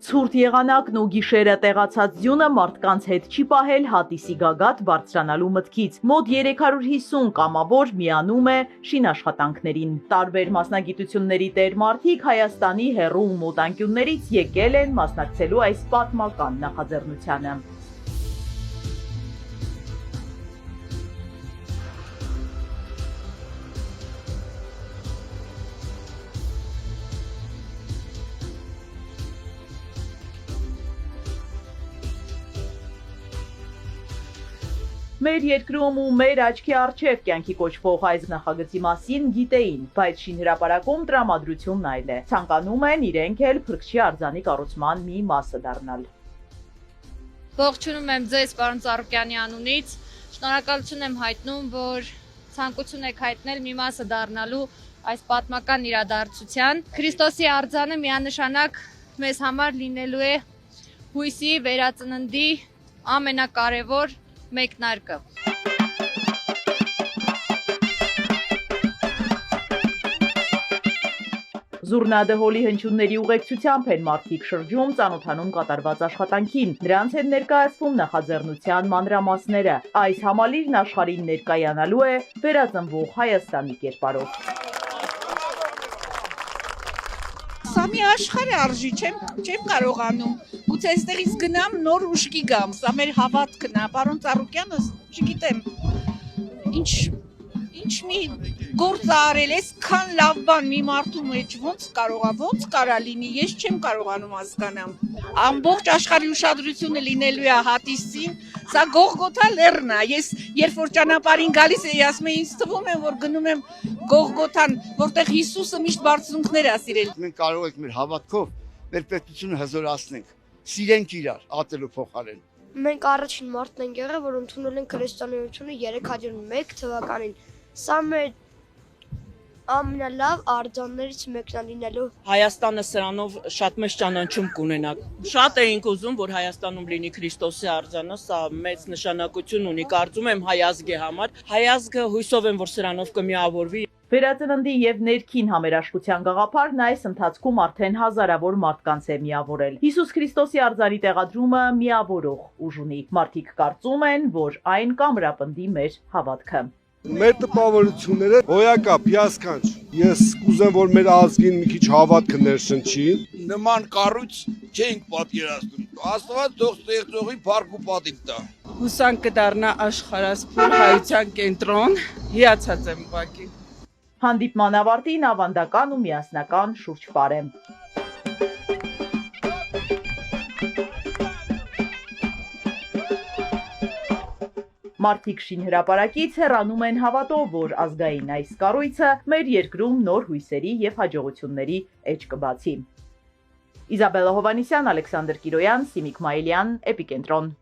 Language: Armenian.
Ցուրտ եղանակն ու գիշերը տեղացած ձյունը մարդկանց հետ չի պահել հատիսի գագաթ բարձրանալու մտքից։ Մոտ 350 կամավոր միանում է շինաշխատանքներին։ Տարբեր մասնագիտությունների տեր մարդիկ Հայաստանի հեռու ու մոտ անկյուններից եկել են մասնակցելու այս պատմական նախաձեռնությանը։ Մեր երկրում ու մեր աչքի առջև կյանքի կոչվող այս նախագծի մասին գիտեին, բայց շինհրապարակում տրամադրությունն այլ է։ Ցանկանում են իրենք էլ Փրկչի արձանի կառուցման մի մասը դառնալ։ Ողջունում եմ ձեզ, պարոն Ծառուկյանի անունից։ Շնորհակալություն եմ հայտնում, որ ցանկություն եք հայտնել մի մասը դառնալու այս պատմական իրադարձության։ Քրիստոսի արձանը միանշանակ մեզ համար լինելու է հույսի վերածննդի ամենակարևոր մեկնարկը։ Զուռնա-դհոլի հնչյունների ուղեկցությամբ են մարդիկ շրջում ծանոթանում կատարված աշխատանքին։ Նրանց են ներկայացվում նախաձեռնության մանրամասները։ Այս համալիրն աշխարհին ներկայանալու է վերածնվող Հայաստանի կերպարով։ Սա մի աշխարհ է արժի, չեմ կարողանում։ Գուցե այստեղից գնամ, նոր ուշքի գամ։ Սա մեր հավատքն է, պարոն Ծառուկյանը, չգիտեմ, ինչ մի գործ արել, այսքան լավ բան մի մարդու մեջ ոնց կարա լինի, ես չեմ կարողանում հասկանամ։ Ամբողջ աշխարհի ուշադրությունը լինելու է հատիսին, սա Գողգոթա լեռն է։ Ես երբ որ ճանապարհին գալիս էի, ասում եմ, ինձ թվում է, որ գնում եմ Գողգոթան, որտեղ Հիսուսը միշտ բարձունքներ է սիրել։ Մենք կարող ենք մեր հավատքով մեր պետությունը հզորացնենք, սիրենք իրար, ատելու փոխարեն։ Մենք առաջին մարդն ենք եղել, որ ընդունել են քրիստոնեությունը 301 թվականին։ Սա մեր ամենալավ արձաններից մեկն է լինելու։ Հայաստանը սրանով շատ մեծ ճանաչում կունենա։ Շատ էինք ուզում, որ Հայաստանում լինի Քրիստոսի արձանը, սա մեծ նշանակություն ունի, կարծում եմ հայ ազգի համար։ Հայ ազգը հույսով եմ, որ սրանով կմիավորվի։ Վերածննդի եւ ներքին համերաշխության գաղափարն այս ընթացքում արդեն հազարավոր մարդկանց է միավորել։ Հիսուս Քրիստոսի արձանի տեղադրումը միավորող ուժ ունի։ Մարդիկ կարծում են, որ այն կամրապնդի մեր հավատքը։ Մեր տպավորությունները հոյակապ, հիասքանչ։ Ես կուզեմ, որ մեր ազգին մի քիչ հավատքը ներշնչի։ Նման կառույց չենք պատկերացնում։ Աստված թող ստեղծողի փառք ու պատիվ տա։ Հուսանք կդառնա աշխարհասփյուր հայության կենտրոն։ Հիացած եմ ուղղակի։ Հանդիպման ավարտին ավանդական ու միասնական շուրջպար է։ Մարդիկ շինհրապարակից հեռանում են հավատով, որ ազգային այս կառույցը մեր երկրում նոր հույսերի և հաջողությունների էջ կբացի։ Իզաբելլա Հովհաննիսյան, Ալեքսանդր Կիրոյան, Սիմիկ Մայիլյան, Էպիկենտրոն։